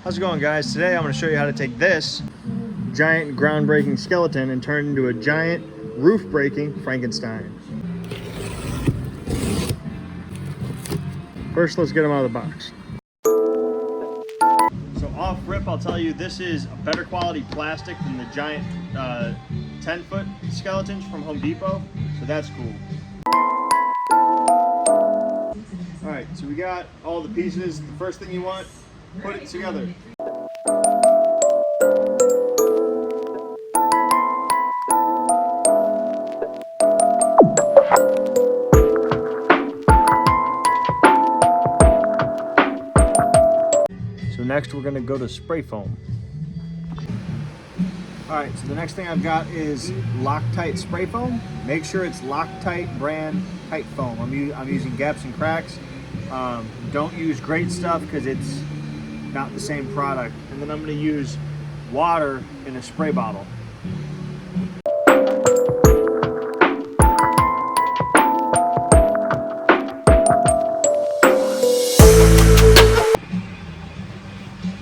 How's it going, guys? Today I'm going to show you how to take this giant groundbreaking skeleton and turn it into a giant roof-breaking Frankenstein. First, let's get them out of the box. So off rip, I'll tell you this is a better quality plastic than the giant 10-foot skeletons from Home Depot, so that's cool. All right, so we got all the pieces. The first thing you want, put it together. So next we're gonna go to spray foam. All right, so the next thing I've got is Loctite spray foam. Make sure it's Loctite brand tight foam. I'm using gaps and cracks. Don't use great stuff because it's not the same product. And then I'm going to use water in a spray bottle.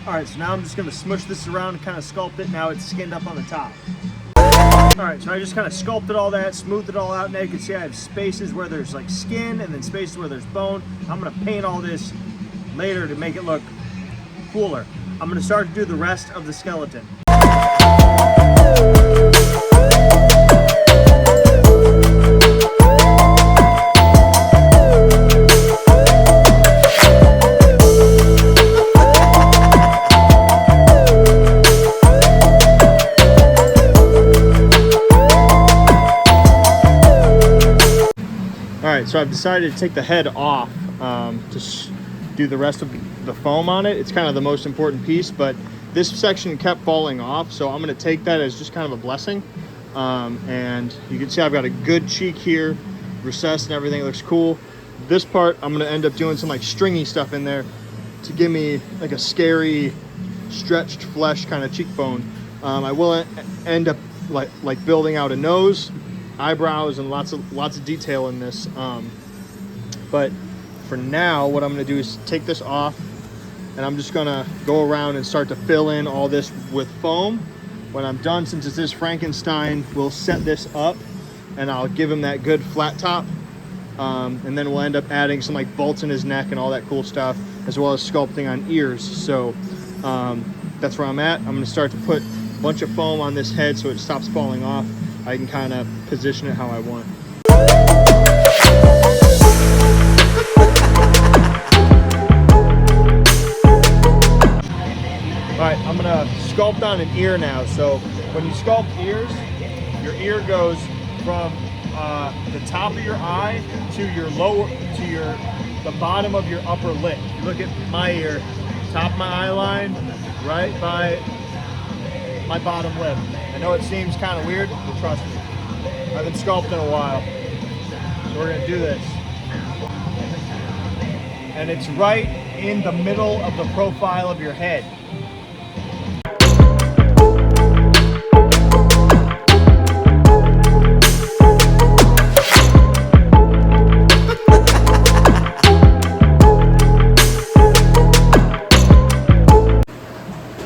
Alright, so now I'm just going to smush this around and kind of sculpt it. Now it's skinned up on the top. Alright, so I just kind of sculpted all that, smoothed it all out. Now you can see I have spaces where there's like skin and then spaces where there's bone. I'm going to paint all this later to make it look cooler. I'm going to start to do the rest of the skeleton. Alright, so I've decided to take the head off to do the rest of the foam on it. It's kind of the most important piece, but this section kept falling off, so I'm going to take that as just kind of a blessing. And you can see I've got a good cheek here, recessed and everything. It looks cool. This part I'm going to end up doing some like stringy stuff in there to give me like a scary stretched flesh kind of cheekbone. I will end up like building out a nose, eyebrows, and lots of detail in this. But for now, what I'm going to do is take this off, and I'm just going to go around and start to fill in all this with foam. When I'm done, since it is Frankenstein, we'll set this up and I'll give him that good flat top. And then we'll end up adding some like bolts in his neck and all that cool stuff, as well as sculpting on ears. So that's where I'm at. I'm going to start to put a bunch of foam on this head so it stops falling off. I can kind of position it how I want. Alright, I'm going to sculpt on an ear now. So when you sculpt ears, your ear goes from the top of your eye to the bottom of your upper lip. If you look at my ear, top of my eye line, right by my bottom lip. I know it seems kind of weird, but trust me, I've been sculpting a while. So we're going to do this. And it's right in the middle of the profile of your head.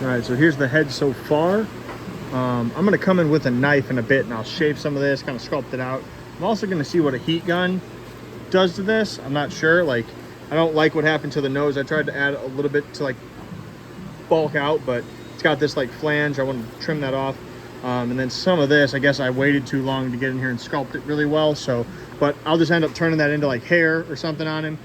Alright, so here's the head so far. I'm going to come in with a knife in a bit and I'll shape some of this, kind of sculpt it out. I'm also going to see what a heat gun does to this. I'm not sure. Like, I don't like what happened to the nose. I tried to add a little bit to like bulk out, but it's got this like flange. I want to trim that off. And then some of this, I guess I waited too long to get in here and sculpt it really well. So, but I'll just end up turning that into like hair or something on him.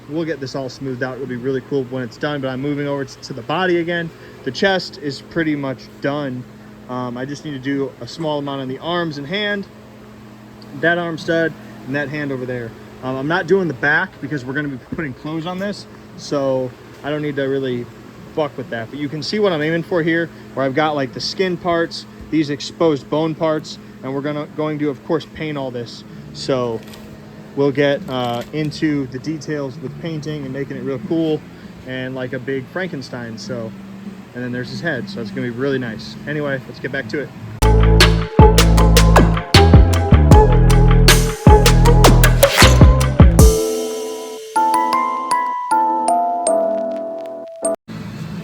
We'll get this all smoothed out. It'll be really cool when it's done, but I'm moving over to the body again. The chest is pretty much done. I just need to do a small amount on the arms and hand, that arm stud, and that hand over there. I'm not doing the back because we're going to be putting clothes on this, so I don't need to really fuck with that. But you can see what I'm aiming for here, where I've got like the skin parts, these exposed bone parts, and we're going to of course paint all this. So we'll get into the details with painting and making it real cool and like a big Frankenstein. So, and then there's his head, so it's gonna be really nice. Anyway, let's get back to it.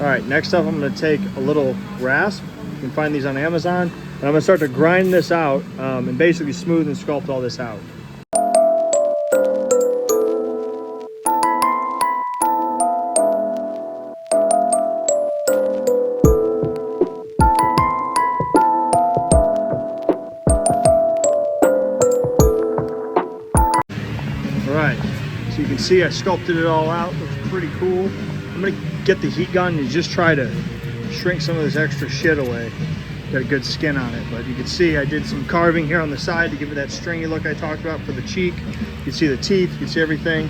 All right, next up I'm gonna take a little rasp. You can find these on Amazon. And I'm gonna start to grind this out and basically smooth and sculpt all this out. All right, so you can see I sculpted it all out. Looks pretty cool. I'm gonna get the heat gun and just try to shrink some of this extra shit away. Got a good skin on it, but you can see I did some carving here on the side to give it that stringy look I talked about for the cheek. You can see the teeth, you can see everything.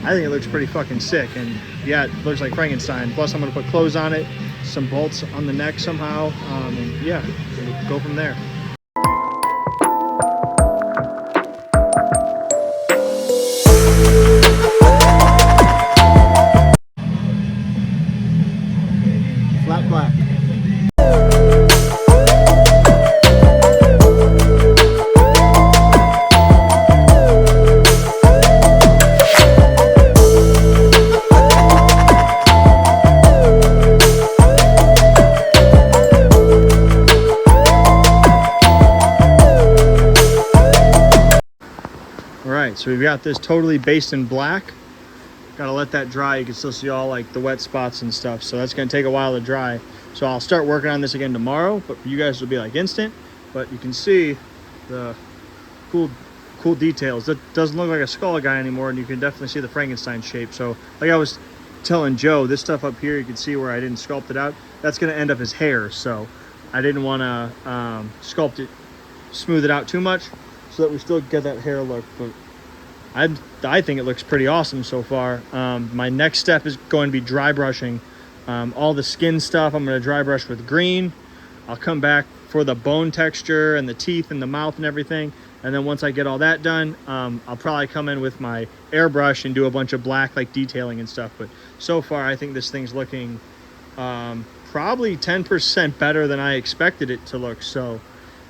I think it looks pretty fucking sick, and yeah, it looks like Frankenstein. Plus I'm gonna put clothes on it, some bolts on the neck somehow, and yeah, we'll go from there. Flat black. So we've got this totally based in black. Gotta let that dry. You can still see all like the wet spots and stuff. So that's gonna take a while to dry. So I'll start working on this again tomorrow, but for you guys it'll be like instant. But you can see the cool details. That doesn't look like a skull guy anymore, and you can definitely see the Frankenstein shape. So like I was telling Joe, this stuff up here, you can see where I didn't sculpt it out. That's gonna end up as hair. So I didn't wanna sculpt it, smooth it out too much so that we still get that hair look. But I think it looks pretty awesome so far. My next step is going to be dry brushing all the skin stuff. I'm going to dry brush with green. I'll come back for the bone texture and the teeth and the mouth and everything. And then once I get all that done, I'll probably come in with my airbrush and do a bunch of black like detailing and stuff. But so far I think this thing's looking probably 10% better than I expected it to look. So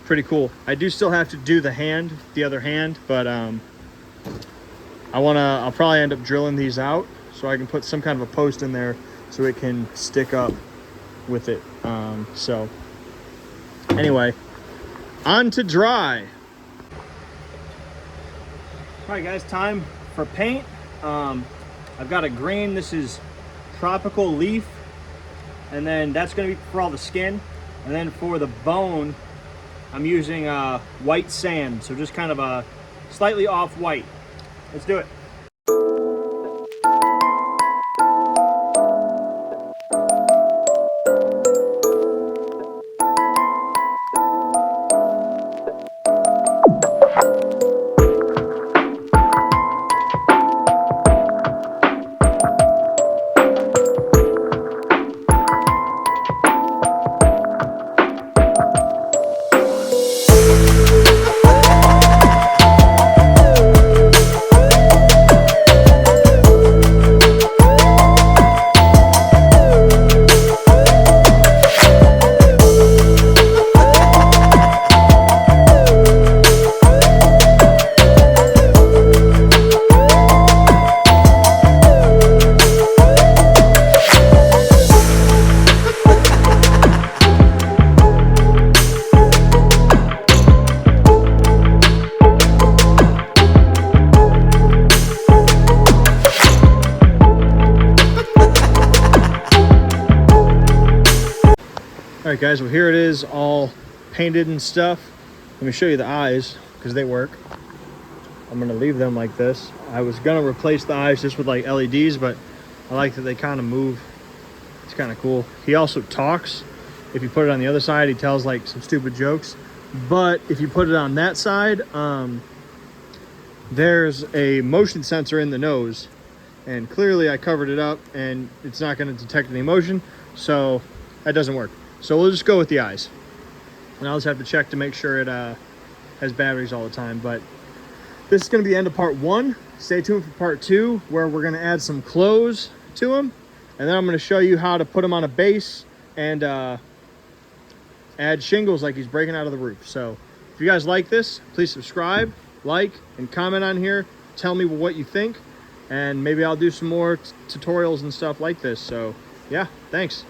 pretty cool. I do still have to do the other hand, but I'll probably end up drilling these out so I can put some kind of a post in there so it can stick up with it. So anyway, on to dry. All right guys, time for paint. I've got a green, this is Tropical Leaf, and then that's gonna be for all the skin. And then for the bone, I'm using white sand, so just kind of a slightly off white. Let's do it. All right guys, well here it is all painted and stuff. Let me show you the eyes because they work. I'm gonna leave them like this. I was gonna replace the eyes just with like LEDs, but I like that they kind of move. It's kind of cool. He also talks. If you put it on the other side, he tells like some stupid jokes. But if you put it on that side, there's a motion sensor in the nose, and clearly I covered it up and it's not gonna detect any motion, so that doesn't work. So we'll just go with the eyes. And I'll just have to check to make sure it has batteries all the time. But this is going to be the end of part 1. Stay tuned for part 2, where we're going to add some clothes to him. And then I'm going to show you how to put him on a base and add shingles like he's breaking out of the roof. So if you guys like this, please subscribe, like, and comment on here. Tell me what you think. And maybe I'll do some more tutorials and stuff like this. So Yeah, thanks.